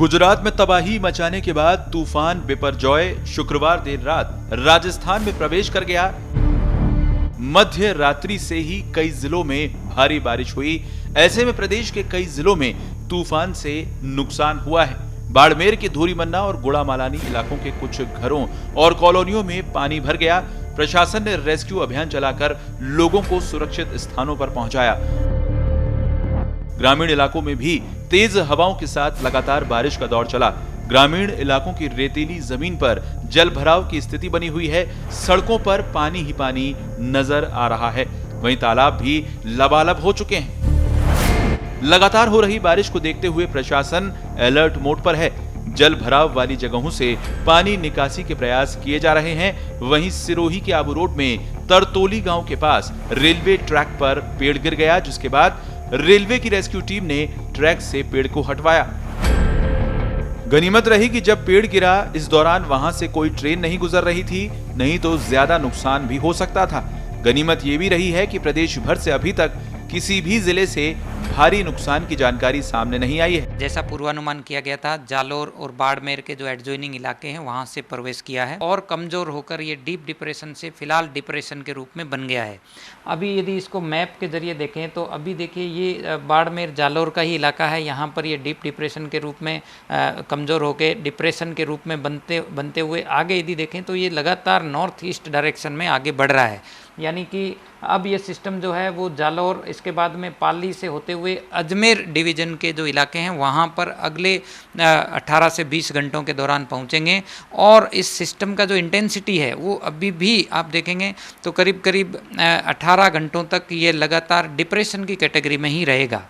गुजरात में तबाही मचाने के बाद तूफान बिपरजॉय शुक्रवार देर रात राजस्थान में प्रवेश कर गया। मध्य रात्रि से ही कई जिलों में भारी बारिश हुई। ऐसे में प्रदेश के कई जिलों में तूफान से नुकसान हुआ है। बाड़मेर के धूरीमन्ना और गुड़ामालानी इलाकों के कुछ घरों और कॉलोनियों में पानी भर गया। प्रशासन ने रेस्क्यू अभियान चलाकर लोगों को सुरक्षित स्थानों पर पहुंचाया। ग्रामीण इलाकों में भी तेज हवाओं के साथ लगातार बारिश का दौर चला। ग्रामीण इलाकों की रेतीली जमीन पर जल भराव की स्थिति बनी हुई है। सड़कों पर पानी ही पानी नजर आ रहा है। वहीं तालाब भी लबालब हो चुके हैं। लगातार हो रही बारिश को देखते हुए प्रशासन अलर्ट मोड पर है। जल भराव वाली जगहों से पानी निकासी के प्रयास किए जा रहे हैं। वहीं सिरोही के आबू रोड में तरतोली गांव के पास रेलवे ट्रैक पर पेड़ गिर गया, जिसके बाद रेलवे की रेस्क्यू टीम ने ट्रैक से पेड़ को हटवाया। गनीमत रही कि जब पेड़ गिरा, इस दौरान वहां से कोई ट्रेन नहीं गुजर रही थी, नहीं तो ज्यादा नुकसान भी हो सकता था। गनीमत ये भी रही है कि प्रदेश भर से अभी तक किसी भी जिले से भारी नुकसान की जानकारी सामने नहीं आई है। जैसा पूर्वानुमान किया गया था, जालोर और बाड़मेर के जो एडजॉइनिंग इलाके हैं वहां से प्रवेश किया है और कमजोर होकर ये डीप डिप्रेशन से फिलहाल डिप्रेशन के रूप में बन गया है। अभी यदि इसको मैप के जरिए देखें तो अभी देखिए ये बाड़मेर जालोर का ही इलाका है। यहाँ पर ये डीप डिप्रेशन के रूप में कमजोर होकर डिप्रेशन के रूप में बनते हुए आगे यदि देखें तो ये लगातार नॉर्थ ईस्ट डायरेक्शन में आगे बढ़ रहा है। यानी कि अब ये सिस्टम जो है वो जालोर, इसके बाद में पाली से होते हुए अजमेर डिवीज़न के जो इलाके हैं वहाँ पर अगले 18 से 20 घंटों के दौरान पहुँचेंगे। और इस सिस्टम का जो इंटेंसिटी है वो अभी भी आप देखेंगे तो करीब करीब 18 घंटों तक ये लगातार डिप्रेशन की कैटेगरी में ही रहेगा।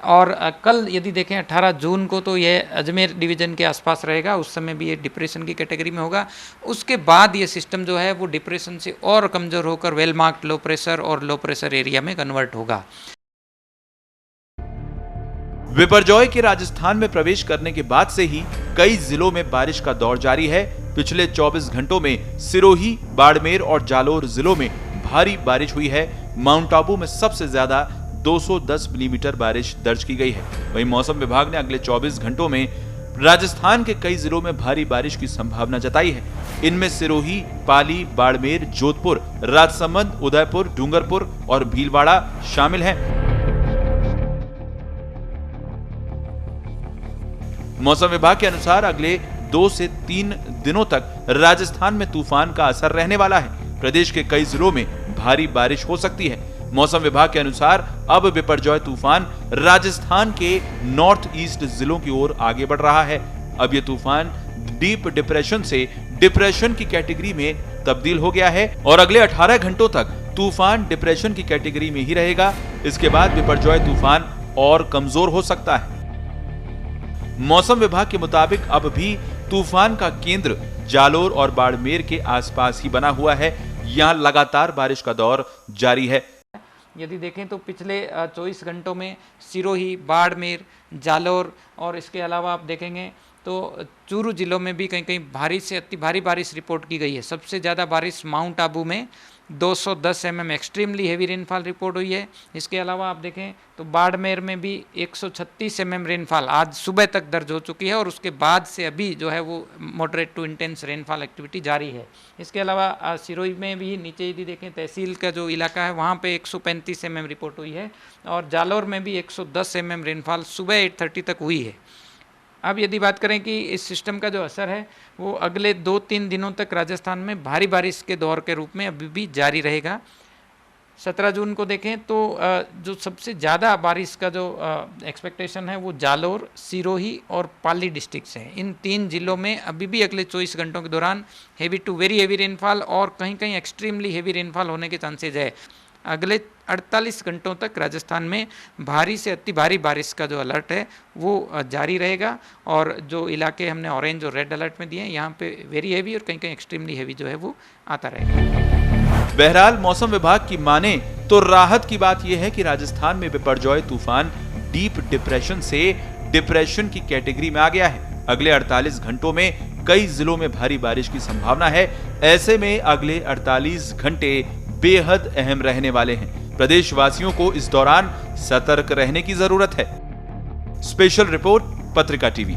और कल यदि देखें 18 जून को तो यह अजमेर डिवीज़न के आसपास रहेगा, उस समय भी ये डिप्रेशन की कैटेगरी में होगा। उसके बाद ये सिस्टम जो है वो डिप्रेशन से और कमज़ोर होकर वेल मार्क्ड लो प्रेशर और लो प्रेशर एरिया में कन्वर्ट होगा। बिपरजॉय के राजस्थान में प्रवेश करने के बाद से ही कई जिलों में बारिश का दौर जारी है। पिछले 24 घंटों में सिरोही, बाड़मेर और जालोर जिलों में भारी बारिश हुई है। माउंट आबू में सबसे ज्यादा 210 मिलीमीटर बारिश दर्ज की गई है। वहीं मौसम विभाग ने अगले 24 घंटों में राजस्थान के कई जिलों में भारी बारिश की संभावना जताई है। इनमें सिरोही, पाली, बाड़मेर, जोधपुर, राजसमंद, उदयपुर, डूंगरपुर और भीलवाड़ा शामिल हैं। मौसम विभाग के अनुसार अगले 2 से 3 दिनों तक राजस्थान में तूफान का असर रहने वाला है। प्रदेश के कई जिलों में भारी बारिश हो सकती है। मौसम विभाग के अनुसार अब बिपरजॉय तूफान राजस्थान के नॉर्थ ईस्ट जिलों की ओर आगे बढ़ रहा है। अब यह तूफान डीप डिप्रेशन से डिप्रेशन की कैटेगरी में तब्दील हो गया है और अगले 18 घंटों तक तूफान डिप्रेशन की कैटेगरी में ही रहेगा। इसके बाद बिपरजॉय तूफान और कमजोर हो सकता है। मौसम विभाग के मुताबिक अब भी तूफान का केंद्र जालोर और बाड़मेर के आसपास ही बना हुआ है। यहाँ लगातार बारिश का दौर जारी है। यदि देखें तो पिछले 24 घंटों में सिरोही, बाड़मेर, जालोर और इसके अलावा आप देखेंगे तो चूरू जिलों में भी कहीं कहीं भारी से अति भारी बारिश रिपोर्ट की गई है। सबसे ज़्यादा बारिश माउंट आबू में 210 mm extremely heavy rainfall report हुई है। इसके अलावा आप देखें तो बाड़मेर में भी 136 mm रेनफॉल आज सुबह तक दर्ज हो चुकी है और उसके बाद से अभी जो है वो moderate to intense rainfall activity जारी है। इसके अलावा सिरोही में भी नीचे यदि देखें तहसील का जो इलाका है वहाँ पे 135 mm रिपोर्ट हुई है और जालोर में भी 110 mm रेनफॉल सुबह 8:30 तक हुई है। अब यदि बात करें कि इस सिस्टम का जो असर है वो अगले 2-3 दिनों तक राजस्थान में भारी बारिश के दौर के रूप में अभी भी जारी रहेगा। 17 जून को देखें तो जो सबसे ज़्यादा बारिश का जो एक्सपेक्टेशन है वो जालोर, सिरोही और पाली डिस्ट्रिक्ट है। इन 3 जिलों में अभी भी अगले 24 घंटों के दौरान heavy to very heavy rainfall और कहीं कहीं एक्सट्रीमली हेवी रेनफॉल होने के चांसेज है। अगले 48 घंटों तक राजस्थान में भारी से अति भारी बारिश का जो अलर्ट है वो जारी रहेगा और जो इलाके हमने ऑरेंज और रेड अलर्ट में दिए हैं यहाँ पे वेरी हेवी और कहीं कहीं एक्सट्रीमली हेवी जो है वो आता रहेगा। बहरहाल मौसम विभाग की माने तो राहत की बात यह है कि राजस्थान में बिपरजॉय तूफान डीप डिप्रेशन से डिप्रेशन की कैटेगरी में आ गया है। अगले 48 घंटों में कई जिलों में भारी बारिश की संभावना है। ऐसे में अगले 48 घंटे बेहद अहम रहने वाले हैं। प्रदेशवासियों को इस दौरान सतर्क रहने की जरूरत है। स्पेशल रिपोर्ट, पत्रिका टीवी।